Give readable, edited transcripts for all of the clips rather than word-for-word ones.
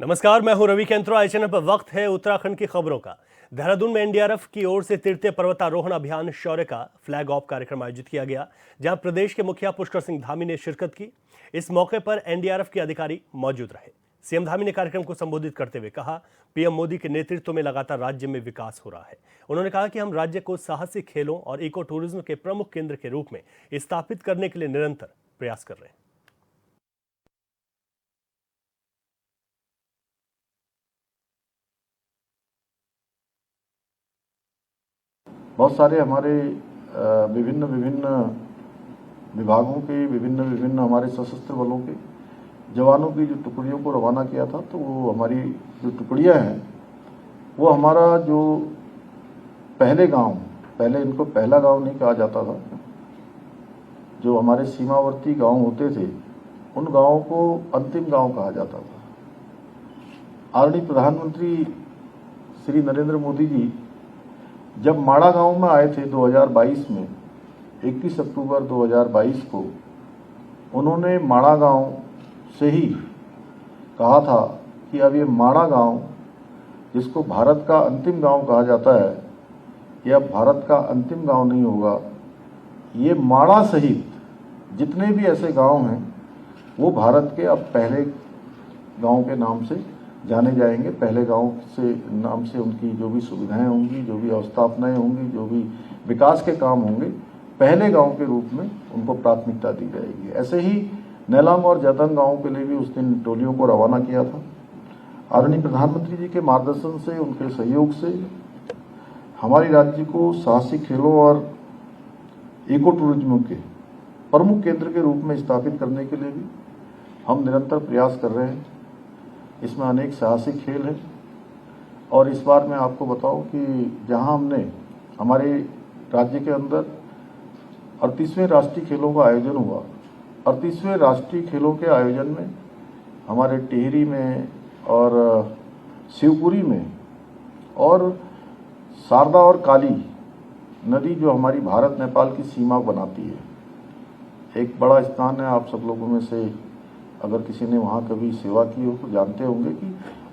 नमस्कार, मैं हूं रवि केंद्रो। आज चैनल पर वक्त है उत्तराखंड की खबरों का। देहरादून में एनडीआरएफ की ओर से तृतीय पर्वतारोहण अभियान शौर्य का फ्लैग ऑफ कार्यक्रम आयोजित किया गया, जहां प्रदेश के मुखिया पुष्कर सिंह धामी ने शिरकत की। इस मौके पर एनडीआरएफ के अधिकारी मौजूद रहे। सीएम धामी ने कार्यक्रम को संबोधित करते हुए कहा, पीएम मोदी के नेतृत्व में लगातार राज्य में विकास हो रहा है। उन्होंने कहा कि हम राज्य को साहसिक खेलों और इको टूरिज्म के प्रमुख केंद्र के रूप में स्थापित करने के लिए निरंतर प्रयास कर रहे हैं। बहुत सारे हमारे विभिन्न विभिन्न विभागों के विभिन्न हमारे सशस्त्र बलों के जवानों की जो टुकड़ियों को रवाना किया था, तो वो हमारी जो टुकड़ियां हैं वो हमारा जो पहले इनको पहला गांव नहीं कहा जाता था, जो हमारे सीमावर्ती गांव होते थे उन गांवों को अंतिम गांव कहा जाता था। आदरणीय प्रधानमंत्री श्री नरेंद्र मोदी जी जब माड़ा गांव में आए थे 2022 में, 21 अक्टूबर 2022 को, उन्होंने माड़ा गांव से ही कहा था कि अब ये माड़ा गांव, जिसको भारत का अंतिम गांव कहा जाता है, यह भारत का अंतिम गांव नहीं होगा। ये माड़ा सहित जितने भी ऐसे गांव हैं वो भारत के अब पहले गांव के नाम से जाने जाएंगे। पहले गांव से नाम से उनकी जो भी सुविधाएं होंगी, जो भी अवस्थापनाएं होंगी, जो भी विकास के काम होंगे, पहले गांव के रूप में उनको प्राथमिकता दी जाएगी। ऐसे ही नेलांग और जतन गांव के लिए भी उस दिन टोलियों को रवाना किया था। आदरणीय प्रधानमंत्री जी के मार्गदर्शन से, उनके सहयोग से हमारे राज्य को साहसिक खेलों और इको टूरिज्म के प्रमुख केंद्र के रूप में स्थापित करने के लिए भी हम निरंतर प्रयास कर रहे हैं। इसमें अनेक साहसिक खेल हैं और इस बार मैं आपको बताऊं कि जहां हमने हमारे राज्य के अंदर 38वें राष्ट्रीय खेलों का आयोजन हुआ, 38वें राष्ट्रीय खेलों के आयोजन में हमारे टिहरी में और शिवपुरी में और शारदा और काली नदी, जो हमारी भारत नेपाल की सीमा बनाती है, एक बड़ा स्थान है। आप सब लोगों में से अगर किसी ने वहाँ कभी सेवा की हो तो जानते होंगे कि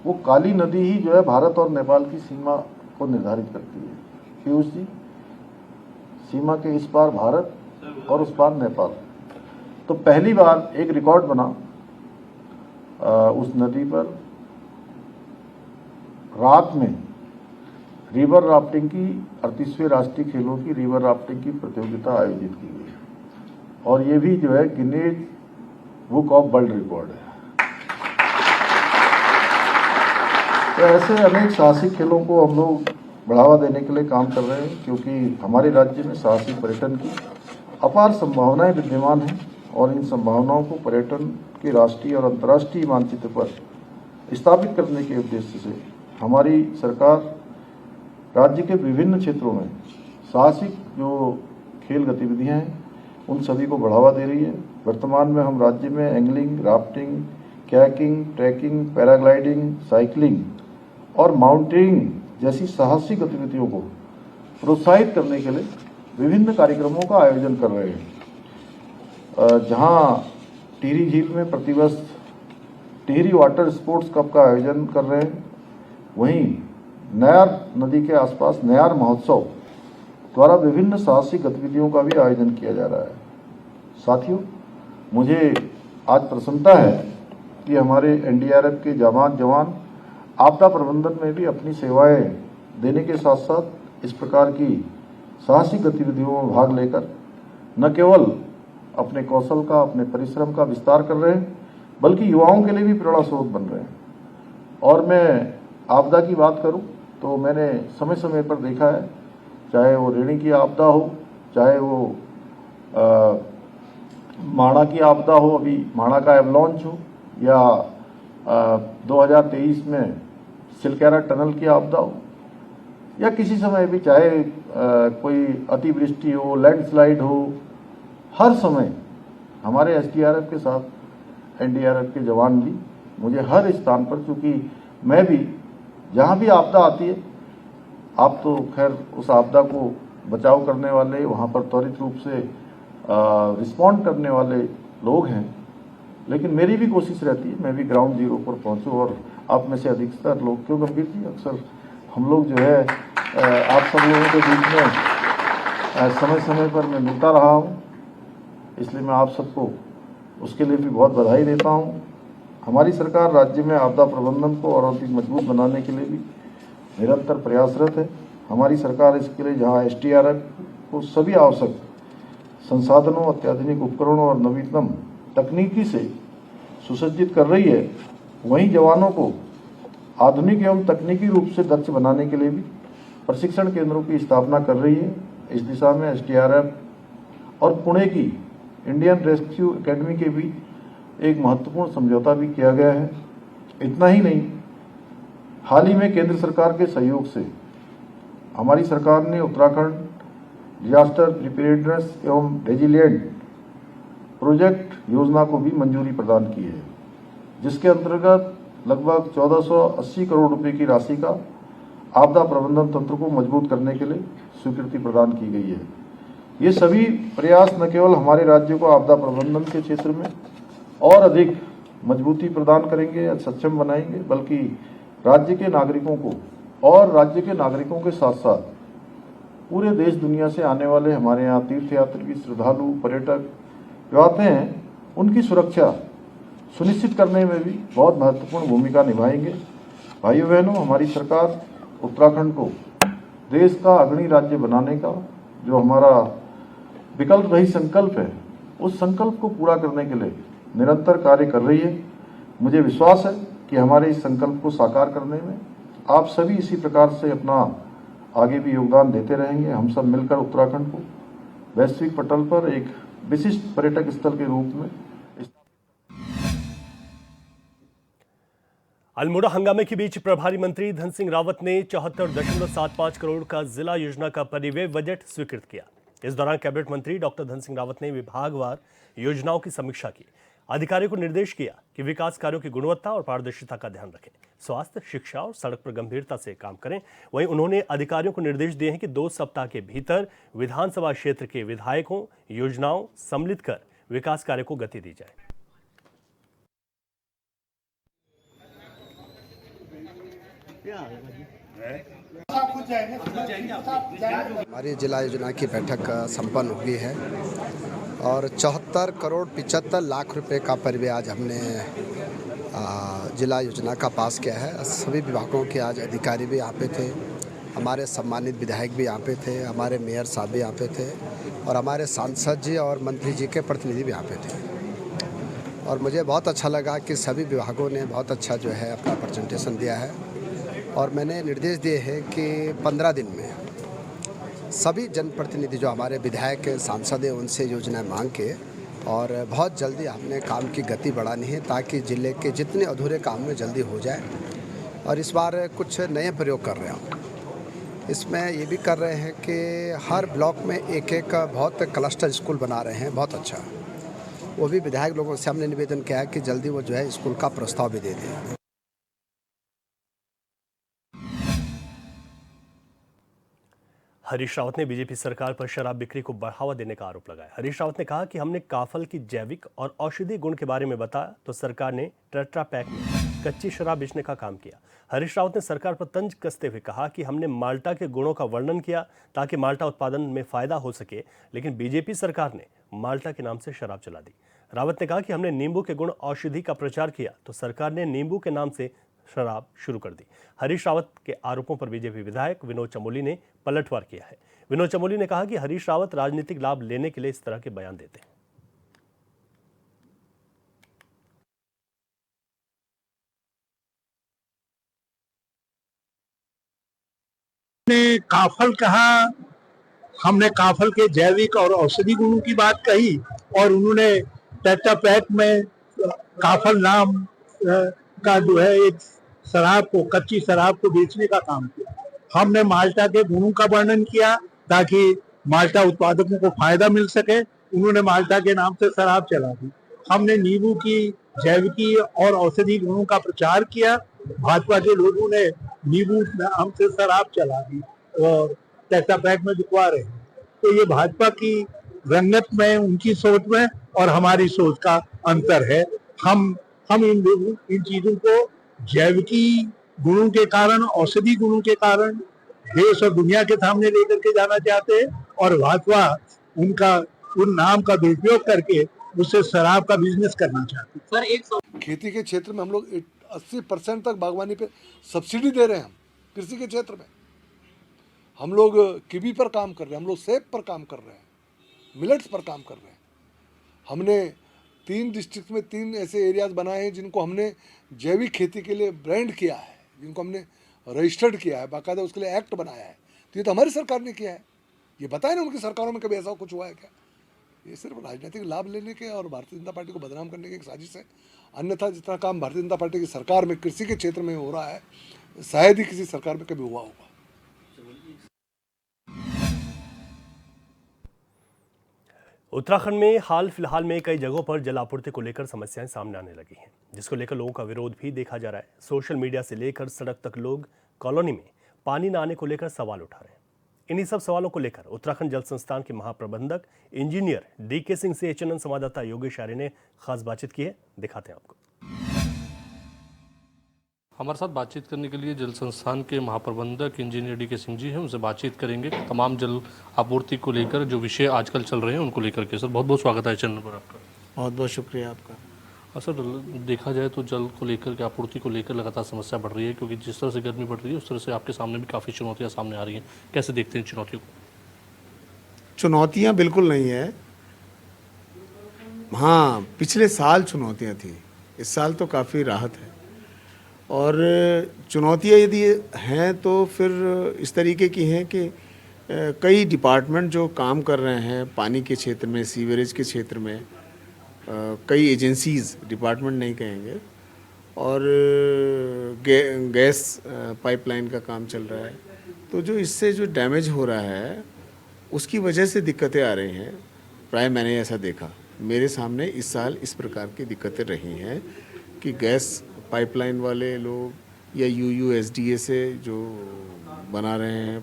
वो काली नदी ही जो है भारत और नेपाल की सीमा को निर्धारित करती है। पीयूष जी, सीमा के इस पार भारत और उस पार नेपाल। तो पहली बार एक रिकॉर्ड बना उस नदी पर रात में रिवर राफ्टिंग की, 38वें राष्ट्रीय खेलों की रिवर राफ्टिंग की प्रतियोगिता आयोजित की गई और ये भी जो है Guinness book of world record है। तो ऐसे अनेक साहसिक खेलों को हम लोग बढ़ावा देने के लिए काम कर रहे हैं, क्योंकि हमारे राज्य में साहसिक पर्यटन की अपार संभावनाएं विद्यमान हैं और इन संभावनाओं को पर्यटन के राष्ट्रीय और अंतर्राष्ट्रीय मानचित्र पर स्थापित करने के उद्देश्य से हमारी सरकार राज्य के विभिन्न क्षेत्रों में साहसिक जो खेल गतिविधियां हैं उन सभी को बढ़ावा दे रही है। वर्तमान में हम राज्य में angling, rafting, kayaking, trekking, paragliding, cycling और माउंटेनिंग जैसी साहसिक गतिविधियों को प्रोत्साहित करने के लिए विभिन्न कार्यक्रमों का आयोजन कर रहे हैं। जहां टिहरी झील में प्रतिवर्ष टिहरी वाटर स्पोर्ट्स कप का आयोजन कर रहे हैं, वहीं नयार नदी के आसपास नयार महोत्सव द्वारा विभिन्न साहसिक गतिविधियों का भी आयोजन किया जा रहा है। साथियों, मुझे आज प्रसन्नता है कि हमारे एनडीआरएफ के जवान आपदा प्रबंधन में भी अपनी सेवाएं देने के साथ साथ इस प्रकार की साहसिक गतिविधियों में भाग लेकर न केवल अपने कौशल का, अपने परिश्रम का विस्तार कर रहे हैं, बल्कि युवाओं के लिए भी प्रेरणा स्रोत बन रहे हैं। और मैं आपदा की बात करूं तो मैंने समय समय पर देखा है, चाहे वो रेणी की आपदा हो, चाहे वो माड़ा की आपदा हो, अभी माड़ा का एवलॉन्च हो, या 2023 में सिलकेरा टनल की आपदा हो, या किसी समय भी चाहे कोई अतिवृष्टि हो, लैंडस्लाइड हो, हर समय हमारे एसडीआरएफ के साथ एनडीआरएफ के जवान भी मुझे हर स्थान पर, क्योंकि मैं भी जहाँ भी आपदा आती है, आप तो खैर उस आपदा को बचाव करने वाले, वहाँ पर त्वरित रूप से रिस्पॉन्ड करने वाले लोग हैं, लेकिन मेरी भी कोशिश रहती है मैं भी ग्राउंड जीरो पर पहुंचूं और आप में से अधिकतर लोग, क्यों गंभीर जी, अक्सर हम लोग जो है आप सब लोगों के बीच में समय समय पर मैं मिलता रहा हूँ, इसलिए मैं आप सबको उसके लिए भी बहुत बधाई देता हूँ। हमारी सरकार राज्य में आपदा प्रबंधन को और अधिक मजबूत बनाने के लिए भी निरंतर प्रयासरत है। हमारी सरकार इसके लिए जहाँ SDRF को सभी आवश्यक संसाधनों, अत्याधुनिक उपकरणों और नवीनतम तकनीकी से सुसज्जित कर रही है, वहीं जवानों को आधुनिक एवं तकनीकी रूप से दक्ष बनाने के लिए भी प्रशिक्षण केंद्रों की स्थापना कर रही है। इस दिशा में SDRF और पुणे की इंडियन रेस्क्यू एकेडमी के बीच एक महत्वपूर्ण समझौता भी किया गया है। इतना ही नहीं, हाल ही में केंद्र सरकार के सहयोग से हमारी सरकार ने उत्तराखंड डिजास्टर प्रिपेयर्डनेस एवं रेजिलिएंट प्रोजेक्ट योजना को भी मंजूरी प्रदान की है, जिसके अंतर्गत लगभग 1480 करोड़ रुपए की राशि का आपदा प्रबंधन तंत्र को मजबूत करने के लिए स्वीकृति प्रदान की गई है। ये सभी प्रयास न केवल हमारे राज्य को आपदा प्रबंधन के क्षेत्र में और अधिक मजबूती प्रदान करेंगे या सक्षम बनाएंगे, बल्कि राज्य के नागरिकों को और राज्य के नागरिकों के साथ साथ पूरे देश दुनिया से आने वाले हमारे यहाँ तीर्थयात्री, श्रद्धालु, पर्यटक जो आते हैं, उनकी सुरक्षा सुनिश्चित करने में भी बहुत महत्वपूर्ण भूमिका निभाएंगे। भाइयों बहनों, हमारी सरकार उत्तराखंड को देश का अग्रणी राज्य बनाने का जो हमारा विकल्प रही संकल्प है, उस संकल्प को पूरा करने के लिए निरंतर कार्य कर रही है। मुझे विश्वास है कि हमारे इस संकल्प को साकार करने में आप सभी इसी प्रकार से अपना आगे भी योगदान देते रहेंगे। हम सब मिलकर उत्तराखंड को वैश्विक पटल पर एक विशिष्ट पर्यटक स्थल के रूप में। अल्मोड़ा हंगामे के बीच प्रभारी मंत्री धन सिंह रावत ने 74.75 करोड़ का जिला योजना का परिव्यय बजट स्वीकृत किया। इस दौरान कैबिनेट मंत्री डॉक्टर धन सिंह रावत ने विभागवार योजनाओं की समीक्षा की। अधिकारियों को निर्देश किया कि विकास कार्यों की गुणवत्ता और पारदर्शिता का ध्यान रखें, स्वास्थ्य, शिक्षा और सड़क पर गंभीरता से काम करें। वहीं उन्होंने अधिकारियों को निर्देश दिए हैं कि 2 सप्ताह के भीतर विधानसभा क्षेत्र के विधायकों योजनाओं सम्मिलित कर विकास कार्य को गति दी जाए। हमारी जिला योजना की बैठक संपन्न हुई है और 74 करोड़ 75 लाख रुपए का परिव्यय आज हमने जिला योजना का पास किया है। सभी विभागों के आज अधिकारी भी यहाँ पे थे, हमारे सम्मानित विधायक भी यहाँ पे थे, हमारे मेयर साहब भी यहाँ पे थे और हमारे सांसद जी और मंत्री जी के प्रतिनिधि भी यहाँ पे थे। और मुझे बहुत अच्छा लगा कि सभी विभागों ने बहुत अच्छा जो है अपना प्रेजेंटेशन दिया है और मैंने निर्देश दिए हैं कि 15 दिन में सभी जनप्रतिनिधि जो हमारे विधायक सांसद हैं उनसे योजनाएं मांग के और बहुत जल्दी हमने काम की गति बढ़ानी है ताकि ज़िले के जितने अधूरे काम में जल्दी हो जाए। और इस बार कुछ नए प्रयोग कर रहे हैं। इसमें ये भी कर रहे हैं कि हर ब्लॉक में एक एक बहुत क्लस्टर स्कूल बना रहे हैं, बहुत अच्छा। वो भी विधायक लोगों से हमने निवेदन किया है कि जल्दी वो जो है स्कूल का प्रस्ताव भी दे दें। हरीश रावत ने बीजेपी सरकार पर शराब बिक्री को बढ़ावा देने का आरोप लगाया। हरीश रावत ने कहा कि हमने काफल की जैविक और औषधीय गुण के बारे में बताया तो सरकार ने टेट्रा पैक में कच्ची शराब बेचने का काम किया। हरीश रावत ने सरकार पर तंज कसते हुए कहा कि हमने माल्टा के गुणों का वर्णन किया ताकि माल्टा उत्पादन में फायदा हो सके, लेकिन बीजेपी सरकार ने माल्टा के नाम से शराब चला दी। रावत ने कहा कि हमने नींबू के गुण औषधि का प्रचार किया तो सरकार ने नींबू के नाम से शराब शुरू कर दी। हरीश रावत के आरोपों पर बीजेपी विधायक विनोद चमोली ने पलटवार किया है। विनोद चमोली ने कहा कि हरीश रावत राजनीतिक लाभ लेने के लिए इस तरह के बयान देते हैं। ने काफल कहा, हमने काफल के जैविक और औषधि गुणों की बात कही और उन्होंने टेट्रा पैक में काफल नाम का जो है एक शराब को, कच्ची शराब को बेचने का काम किया। हमने माल्टा के गुणों का वर्णन किया ताकि माल्टा उत्पादकों को फायदा मिल सके, उन्होंने माल्टा के नाम से शराब चला दी। हमने नींबू की जैविकी और औषधि गुणों का प्रचार किया, भाजपा के लोगों ने नींबू नाम से शराब चला दी और टेट्रा पैक में बिकवा रहे हैं। तो ये भाजपा की रंगत में, उनकी सोच में और हमारी सोच का अंतर है। हम इन चीजों को जैविकी गुणों के कारण, औषधि गुणों के कारण देश और दुनिया के सामने लेकर के जाना चाहते हैं, और भाजपा उनका उन नाम का दुरुपयोग करके उससे शराब का बिजनेस करना चाहते हैं। खेती के क्षेत्र में हम लोग 80% तक बागवानी पे सब्सिडी दे रहे हैं। हम कृषि के क्षेत्र में हम लोग कीवी पर काम कर रहे हैं, हम लोग सेब पर काम कर रहे हैं, मिलेट्स पर काम कर रहे हैं। हमने 3 डिस्ट्रिक्ट में 3 ऐसे एरियाज बनाए हैं जिनको हमने जैविक खेती के लिए ब्रांड किया है, जिनको हमने रजिस्टर्ड किया है, बाकायदा उसके लिए एक्ट बनाया है। तो ये तो हमारी सरकार ने किया है। ये बताया ना उनकी सरकारों में कभी ऐसा कुछ हुआ है क्या? ये सिर्फ राजनीतिक लाभ लेने के और भारतीय जनता पार्टी को बदनाम करने की एक साजिश है। अन्यथा जितना काम भारतीय जनता पार्टी की सरकार में कृषि के क्षेत्र में हो रहा है, शायद ही किसी सरकार में कभी हुआ होगा। उत्तराखंड में हाल फिलहाल में कई जगहों पर जल आपूर्ति को लेकर समस्याएं सामने आने लगी हैं, जिसको लेकर लोगों का विरोध भी देखा जा रहा है। सोशल मीडिया से लेकर सड़क तक लोग कॉलोनी में पानी न आने को लेकर सवाल उठा रहे हैं। इन्हीं सब सवालों को लेकर उत्तराखंड जल संस्थान के महाप्रबंधक इंजीनियर डीके सिंह से HNN संवाददाता योगेश आर्य ने खास बातचीत की है। दिखाते हैं आपको। हमारे साथ बातचीत करने के लिए जल संस्थान के महाप्रबंधक इंजीनियर डीके सिंह जी हैं। उनसे बातचीत करेंगे तमाम जल आपूर्ति को लेकर जो विषय आजकल चल रहे हैं उनको लेकर के। सर बहुत बहुत स्वागत है चैनल पर आपका। बहुत बहुत शुक्रिया आपका। सर देखा जाए तो जल को लेकर के आपूर्ति को लेकर लगातार समस्या बढ़ रही है, क्योंकि जिस तरह से गर्मी बढ़ रही है उस तरह से आपके सामने भी काफ़ी चुनौतियाँ सामने आ रही हैं। कैसे देखते हैं चुनौतियों को? चुनौतियाँ बिल्कुल नहीं है। हाँ, पिछले साल चुनौतियाँ थी, इस साल तो काफ़ी राहत है। और चुनौतियाँ यदि हैं तो फिर इस तरीके की हैं कि कई डिपार्टमेंट जो काम कर रहे हैं पानी के क्षेत्र में, सीवरेज के क्षेत्र में, कई एजेंसीज़, डिपार्टमेंट नहीं कहेंगे, और गैस पाइपलाइन का काम चल रहा है, तो जो इससे जो डैमेज हो रहा है उसकी वजह से दिक्कतें आ रही हैं। प्राय मैंने ऐसा देखा, मेरे सामने इस साल इस प्रकार की दिक्कतें रही हैं कि गैस पाइपलाइन वाले लोग या UUSDA से जो बना रहे हैं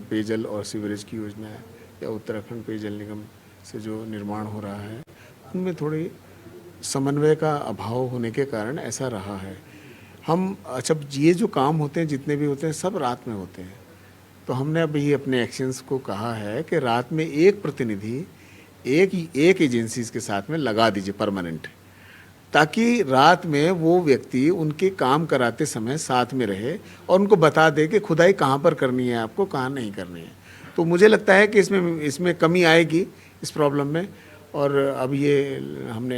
पेयजल और सीवरेज की योजना है, या उत्तराखंड पेयजल निगम से जो निर्माण हो रहा है, उनमें थोड़ी समन्वय का अभाव होने के कारण ऐसा रहा है। हम जब ये जो काम होते हैं, जितने भी होते हैं, सब रात में होते हैं, तो हमने अभी अपने एक्शंस को कहा है कि रात में एक प्रतिनिधि एक एजेंसीज के साथ में लगा दीजिए परमानेंट, ताकि रात में वो व्यक्ति उनके काम कराते समय साथ में रहे और उनको बता दे कि खुदाई कहाँ पर करनी है, आपको कहाँ नहीं करनी है। तो मुझे लगता है कि इसमें कमी आएगी इस प्रॉब्लम में। और अब ये हमने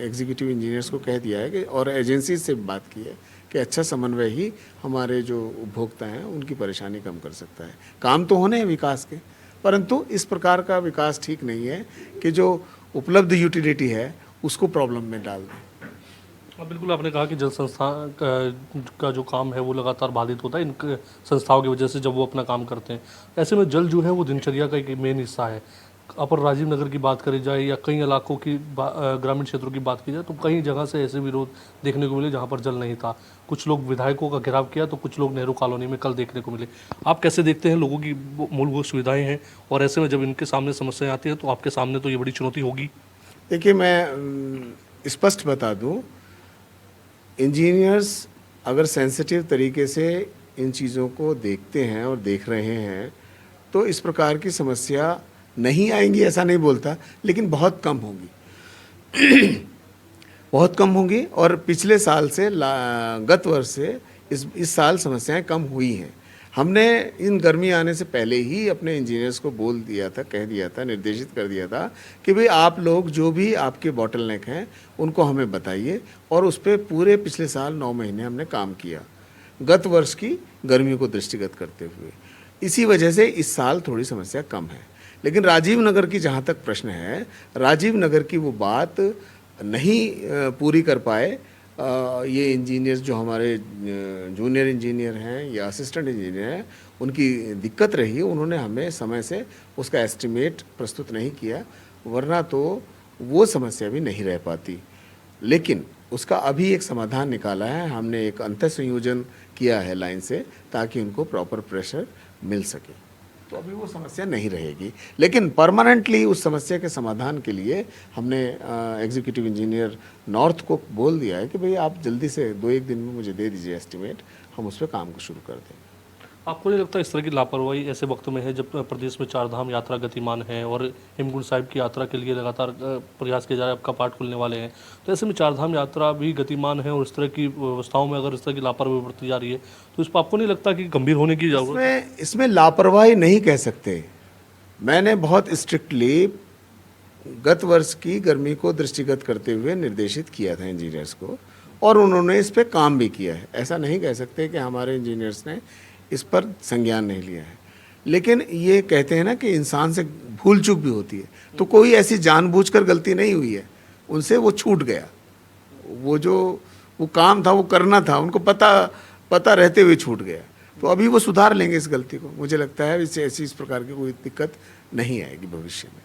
एग्जीक्यूटिव इंजीनियर्स को कह दिया है कि, और एजेंसी से बात की है कि अच्छा समन्वय ही हमारे जो उपभोक्ता हैं उनकी परेशानी कम कर सकता है। काम तो होने हैं विकास के, परंतु इस प्रकार का विकास ठीक नहीं है कि जो उपलब्ध यूटिलिटी है उसको प्रॉब्लम में डाल दें। बिल्कुल, आपने कहा कि जल संस्था का जो काम है वो लगातार बाधित होता है इन संस्थाओं की वजह से जब वो अपना काम करते हैं। ऐसे में जल जो है वो दिनचर्या का एक मेन हिस्सा है। अपर राजीव नगर की बात करी जाए या कई इलाकों की ग्रामीण क्षेत्रों की बात की जाए तो कई जगह से ऐसे विरोध देखने को मिले जहाँ पर जल नहीं था। कुछ लोग विधायकों का घेराव किया तो कुछ लोग नेहरू कॉलोनी में कल देखने को मिले। आप कैसे देखते हैं? लोगों की मूलभूत सुविधाएँ हैं और ऐसे में जब इनके सामने समस्याएँ आती हैं तो आपके सामने तो ये बड़ी चुनौती होगी। देखिए, मैं स्पष्ट बता दूं, इंजीनियर्स अगर सेंसिटिव तरीके से इन चीज़ों को देखते हैं और देख रहे हैं तो इस प्रकार की समस्या नहीं आएंगी, ऐसा नहीं बोलता, लेकिन बहुत कम होंगी बहुत कम होंगी। और पिछले साल से गत वर्ष से इस साल समस्याएं कम हुई हैं। हमने इन गर्मी आने से पहले ही अपने इंजीनियर्स को बोल दिया था, कह दिया था, निर्देशित कर दिया था कि भाई आप लोग जो भी आपके बॉटलनेक हैं उनको हमें बताइए, और उस पर पूरे पिछले साल 9 महीने हमने काम किया, गत वर्ष की गर्मी को दृष्टिगत करते हुए। इसी वजह से इस साल थोड़ी समस्या कम है। लेकिन राजीव नगर की जहाँ तक प्रश्न है, राजीव नगर की वो बात नहीं पूरी कर पाए ये इंजीनियर्स जो हमारे जूनियर इंजीनियर हैं या असिस्टेंट इंजीनियर हैं, उनकी दिक्कत रही। उन्होंने हमें समय से उसका एस्टिमेट प्रस्तुत नहीं किया, वरना तो वो समस्या भी नहीं रह पाती। लेकिन उसका अभी एक समाधान निकाला है, हमने एक अंतर संयोजन किया है लाइन से, ताकि उनको प्रॉपर प्रेशर मिल सके। तो अभी वो समस्या नहीं रहेगी। लेकिन परमानेंटली उस समस्या के समाधान के लिए हमने एग्जीक्यूटिव इंजीनियर नॉर्थ को बोल दिया है कि भाई आप जल्दी से 2-1 दिन में मुझे दे दीजिए एस्टिमेट, हम उस पर काम को शुरू कर दें। आपको नहीं लगता इस तरह की लापरवाही ऐसे वक्त में है जब प्रदेश में चार धाम यात्रा गतिमान है और हेमकुंड साहिब की यात्रा के लिए लगातार प्रयास किया जा रहा है, आपका पाठ खुलने वाले हैं, तो ऐसे में चार धाम यात्रा भी गतिमान है और इस तरह की व्यवस्थाओं में अगर इस तरह की लापरवाही बरती जा रही है तो इस पर आपको नहीं लगता कि गंभीर होने की जरूरत है? इसमें लापरवाही नहीं कह सकते। मैंने बहुत स्ट्रिक्टली गत वर्ष की गर्मी को दृष्टिगत करते हुए निर्देशित किया था इंजीनियर्स को, और उन्होंने इस पे काम भी किया है। ऐसा नहीं कह सकते कि हमारे इंजीनियर्स ने इस पर संज्ञान नहीं लिया है। लेकिन ये कहते हैं ना कि इंसान से भूल चूक भी होती है, तो कोई ऐसी जानबूझकर गलती नहीं हुई है, उनसे वो छूट गया। वो काम था वो करना था, उनको पता रहते हुए छूट गया। तो अभी वो सुधार लेंगे इस गलती को। मुझे लगता है इससे इस प्रकार की कोई दिक्कत नहीं आएगी भविष्य में।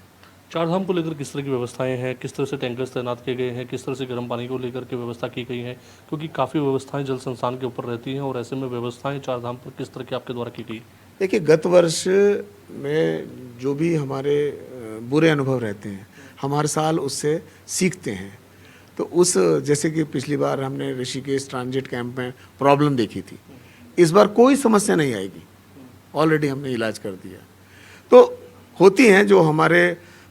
चार धाम को लेकर किस तरह की व्यवस्थाएं हैं, किस तरह से टैंकर्स तैनात किए गए हैं, किस तरह से गर्म पानी को लेकर के व्यवस्था की गई है, क्योंकि काफ़ी व्यवस्थाएं जल संस्थान के ऊपर रहती हैं और ऐसे में व्यवस्थाएं चार धाम पर किस तरह की आपके द्वारा की गई? देखिए, गत वर्ष में जो भी हमारे बुरे अनुभव रहते हैं, हम हर साल उससे सीखते हैं। तो जैसे कि पिछली बार हमने ऋषिकेश ट्रांजिट कैंप में प्रॉब्लम देखी थी, इस बार कोई समस्या नहीं आएगी। ऑलरेडी हमने इलाज कर दिया। तो होती हैं जो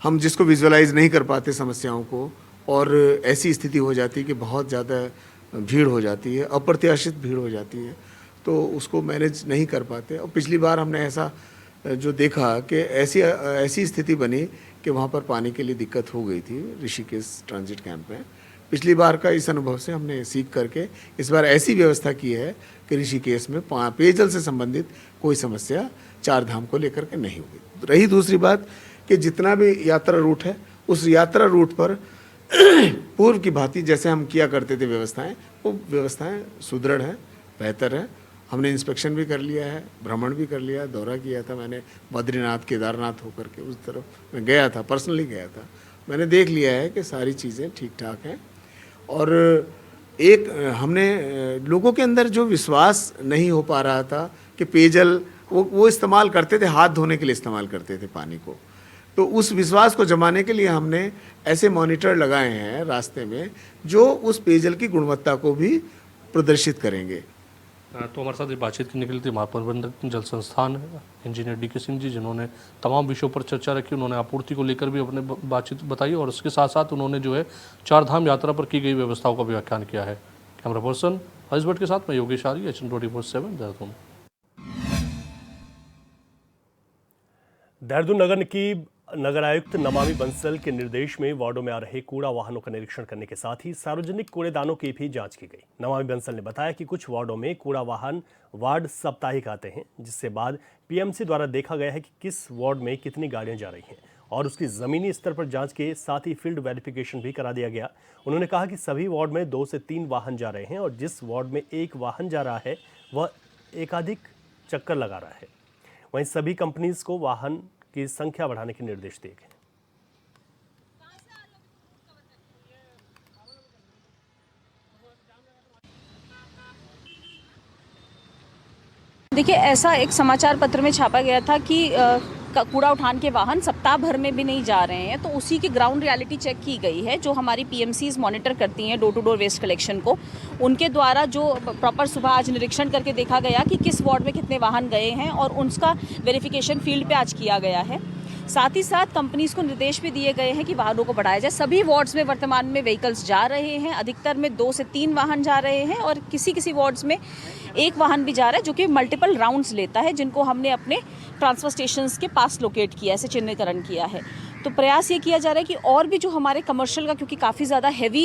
हम जिसको विजुअलाइज नहीं कर पाते समस्याओं को, और ऐसी स्थिति हो जाती है कि बहुत ज़्यादा भीड़ हो जाती है, अप्रत्याशित भीड़ हो जाती है, तो उसको मैनेज नहीं कर पाते। और पिछली बार हमने ऐसा जो देखा कि ऐसी स्थिति बनी कि वहाँ पर पानी के लिए दिक्कत हो गई थी ऋषिकेश ट्रांजिट कैंप में। पिछली बार का इस अनुभव से हमने सीख करके इस बार ऐसी व्यवस्था की है कि ऋषिकेश में पेयजल से संबंधित कोई समस्या चार धाम को लेकर के नहीं होगी। रही दूसरी बात कि जितना भी यात्रा रूट है, उस यात्रा रूट पर पूर्व की भांति जैसे हम किया करते थे व्यवस्थाएं, वो व्यवस्थाएं सुदृढ़ हैं, बेहतर है। हमने इंस्पेक्शन भी कर लिया है, भ्रमण भी कर लिया है, दौरा किया था मैंने बद्रीनाथ केदारनाथ होकर के, उस तरफ मैं गया था, पर्सनली गया था। मैंने देख लिया है कि सारी चीज़ें ठीक ठाक हैं। और हमने लोगों के अंदर जो विश्वास नहीं हो पा रहा था कि पेयजल वो इस्तेमाल करते थे, हाथ धोने के लिए इस्तेमाल करते थे पानी को, तो उस विश्वास को जमाने के लिए हमने ऐसे मॉनिटर लगाए हैं रास्ते में जो उस पेयजल की गुणवत्ता को भी प्रदर्शित करेंगे। तो हमारे साथ ये बातचीत करने के लिए थे महाप्रबंधक जल संस्थान इंजीनियर डी के सिंह जी, जिन्होंने तमाम विषयों पर चर्चा रखी। उन्होंने आपूर्ति को लेकर भी अपने बातचीत बताई और उसके साथ साथ उन्होंने जो है चार धाम यात्रा पर की गई व्यवस्थाओं का भी व्याख्यान किया है। कैमरा पर्सन अजीज भट्ट के साथ मैं योगेश आर्य, HN24/7 देहरादून। देहरादून नगर आयुक्त नमामि बंसल के निर्देश में वार्डों में आ रहे कूड़ा वाहनों का निरीक्षण करने के साथ ही सार्वजनिक कूड़ेदानों की भी जांच की गई। नमामि बंसल ने बताया कि कुछ वार्डों में कूड़ा वाहन वार्ड साप्ताहिक आते हैं, जिससे बाद PMC द्वारा देखा गया है कि किस वार्ड में कितनी गाड़ियां जा रही हैं और उसकी जमीनी स्तर पर जांच के साथ ही फील्ड वेरिफिकेशन भी करा दिया गया। उन्होंने कहा कि सभी वार्ड में 2 से 3 वाहन जा रहे हैं और जिस वार्ड में 1 वाहन जा रहा है वह एकाधिक चक्कर लगा रहा है। वहीं सभी कंपनीज को वाहन की संख्या बढ़ाने के निर्देश दिए गए। देखिए, ऐसा एक समाचार पत्र में छापा गया था कि कूड़ा उठान के वाहन सप्ताह भर में भी नहीं जा रहे हैं, तो उसी की ग्राउंड रियलिटी चेक की गई है। जो हमारी PMCs मॉनिटर करती हैं door to door waste collection को, उनके द्वारा जो प्रॉपर सुबह आज निरीक्षण करके देखा गया कि किस वार्ड में कितने वाहन गए हैं और उसका वेरिफिकेशन फील्ड पे आज किया गया है। साथ ही साथ कंपनीज को निर्देश भी दिए गए हैं कि वाहनों को बढ़ाया जाए। सभी वार्ड्स में वर्तमान में व्हीकल्स जा रहे हैं, अधिकतर में 2 से 3 वाहन जा रहे हैं और किसी वार्ड्स में 1 वाहन भी जा रहा है, जो कि मल्टीपल राउंड्स लेता है, जिनको हमने अपने ट्रांसफर स्टेशंस के पास लोकेट किया है, ऐसे चिन्हीकरण किया है। तो प्रयास ये किया जा रहा है कि और भी जो हमारे कमर्शियल का, क्योंकि काफ़ी ज़्यादा heavy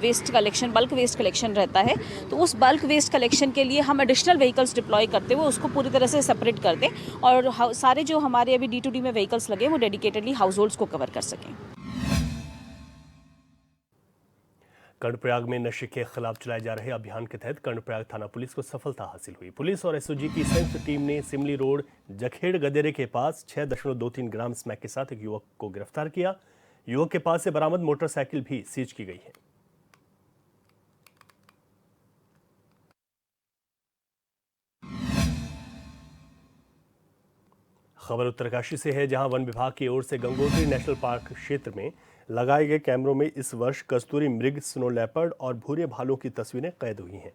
waste collection, bulk waste collection रहता है, तो उस बल्क वेस्ट कलेक्शन के लिए हम एडिशनल व्हीकल्स डिप्लॉय करते हुए उसको पूरी तरह से सेपरेट कर दें और सारे जो हमारे अभी D2D में व्हीकल्स लगे वो डेडिकेटेडली हाउस होल्ड्स को कवर कर सकें। कर्णप्रयाग में नशे के खिलाफ चलाए जा रहे अभियान के तहत कर्णप्रयाग थाना पुलिस को सफलता हासिल हुई। पुलिस और SOG की संयुक्त टीम ने सिमली रोड जखेड़ गदेरे के पास 6.23 ग्राम स्मैक के साथ एक युवक को गिरफ्तार किया। युवक के पास से बरामद मोटरसाइकिल भी सीज की गई है। खबर उत्तरकाशी से है, जहां वन विभाग की ओर से गंगोत्री नेशनल पार्क क्षेत्र में लगाए गए कैमरों में इस वर्ष कस्तूरी मृग, स्नो लेपर्ड और भूरे भालू की तस्वीरें कैद हुई हैं।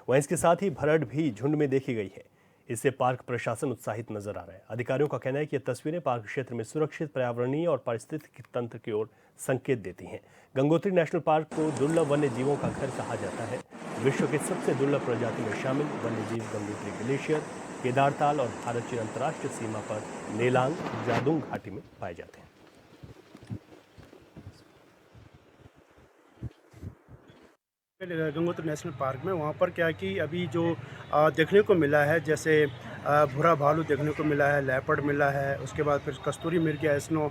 वहीं इसके साथ ही भरड़ भी झुंड में देखी गई है। इससे पार्क प्रशासन उत्साहित नजर आ रहा है। अधिकारियों का कहना है कि ये तस्वीरें पार्क क्षेत्र में सुरक्षित पर्यावरणीय और पारिस्थितिक तंत्र की ओर संकेत देती हैं। गंगोत्री नेशनल पार्क को दुर्लभ वन्य जीवों का घर कहा जाता है। विश्व की सबसे दुर्लभ प्रजाति में शामिल वन्य जीव गंगोत्री ग्लेशियर, केदारताल और भारत चीन अंतर्राष्ट्रीय सीमा पर नेलांग, जादुंग घाटी में पाए जाते हैं। गंगोत्री नेशनल पार्क में वहाँ पर क्या है कि अभी जो देखने को मिला है, जैसे भूरा भालू देखने को मिला है, लेपर्ड मिला है, उसके बाद फिर कस्तूरी मृग या स्नो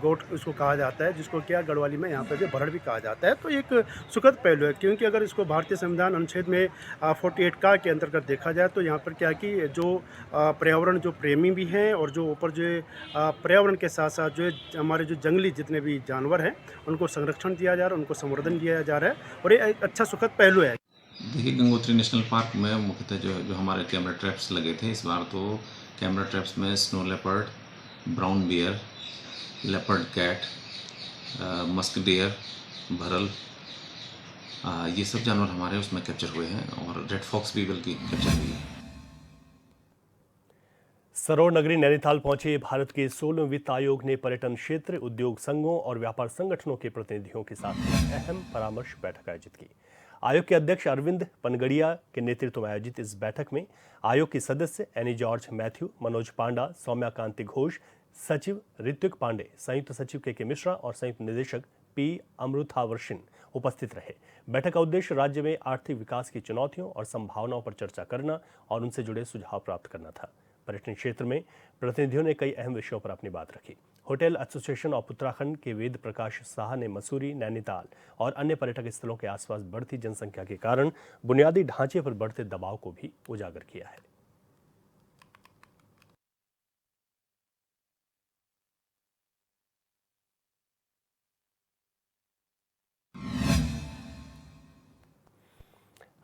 गोट उसको कहा जाता है, जिसको क्या गढ़वाली में यहाँ पे भी भरड़ भी कहा जाता है। तो एक सुखद पहलू है, क्योंकि अगर इसको भारतीय संविधान अनुच्छेद में 48 का के अंतर्गत देखा जाए तो यहाँ पर क्या कि जो पर्यावरण जो प्रेमी भी हैं और जो ऊपर जो पर्यावरण के साथ साथ जो हमारे जो जंगली जितने भी जानवर हैं उनको संरक्षण दिया जा रहा है, उनको संवर्धन दिया जा रहा है और ये एक अच्छा सुखद पहलू है। देखिए, गंगोत्री नेशनल पार्क में मुख्यतः जो हमारे कैमरा ट्रैप्स लगे थे, इस बार तो कैमरा ट्रैप्स में snow leopard, brown bear, leopard cat, musk deer, bharal, ये सब जानवर हमारे उसमें कैप्चर हुए हैं और रेड फॉक्स भी बल्कि कैप्चर हुई है। सरोवर नगरी नैनीताल पहुंचे भारत के 16वें वित्त आयोग ने पर्यटन क्षेत्र, उद्योग संघों और व्यापार संगठनों के प्रतिनिधियों के साथ एक अहम परामर्श बैठक आयोजित की। आयोग के अध्यक्ष अरविंद पनगड़िया के नेतृत्व में आयोजित इस बैठक में आयोग के सदस्य एनी जॉर्ज मैथ्यू, मनोज पांडा, सौम्या कांति घोष, सचिव ऋत्विक पांडे, संयुक्त सचिव के मिश्रा और संयुक्त निदेशक पी अमृतावर्षिन उपस्थित रहे। बैठक का उद्देश्य राज्य में आर्थिक विकास की चुनौतियों और संभावनाओं पर चर्चा करना और उनसे जुड़े सुझाव प्राप्त करना था। पर्यटन क्षेत्र में प्रतिनिधियों ने कई अहम विषयों पर अपनी बात रखी। होटल एसोसिएशन ऑफ उत्तराखंड के वेद प्रकाश साहा ने मसूरी, नैनीताल और अन्य पर्यटक स्थलों के आसपास बढ़ती जनसंख्या के कारण बुनियादी ढांचे पर बढ़ते दबाव को भी उजागर किया है।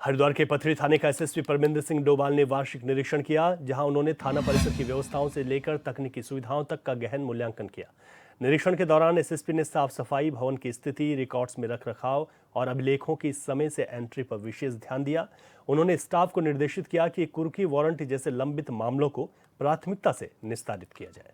हरिद्वार के पथरी थाने का एसएसपी परमिंदर सिंह डोभाल ने वार्षिक निरीक्षण किया, जहां उन्होंने थाना परिसर की व्यवस्थाओं से लेकर तकनीकी सुविधाओं तक का गहन मूल्यांकन किया। निरीक्षण के दौरान एसएसपी ने साफ सफाई, भवन की स्थिति, रिकॉर्ड्स में रखरखाव और अभिलेखों की समय से एंट्री पर विशेष ध्यान दिया। उन्होंने स्टाफ को निर्देशित किया कि कुर्की वारंटी जैसे लंबित मामलों को प्राथमिकता से निस्तारित किया जाए।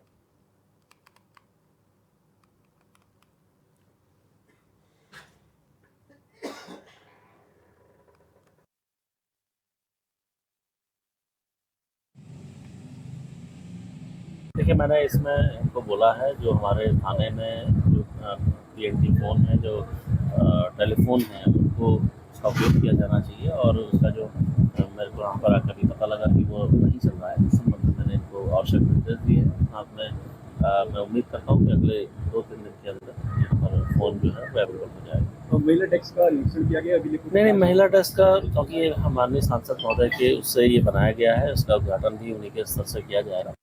देखिए, मैंने इसमें इनको बोला है जो हमारे थाने में जो पीएनटी फ़ोन है, जो टेलीफोन है, उनको उसका उपयोग किया जाना चाहिए और उसका जो मेरे को यहाँ पर आकर भी पता लगा कि वो नहीं चल रहा है, इस संबंध में मैंने इनको आवश्यक निर्देश दिए हैं। साथ में मैं उम्मीद करता हूँ कि अगले 2-3 दिन के अंदर यहाँ पर फ़ोन जो है अवेलेबल हो जाएगा। तो महिला टैक्स का निरीक्षण किया गया अभी? नहीं, महिला टैक्स का क्योंकि माननीय सांसद महोदय के उससे ये बनाया गया है, उसका उद्घाटन भी उन्हीं के स्तर से किया जाएगा।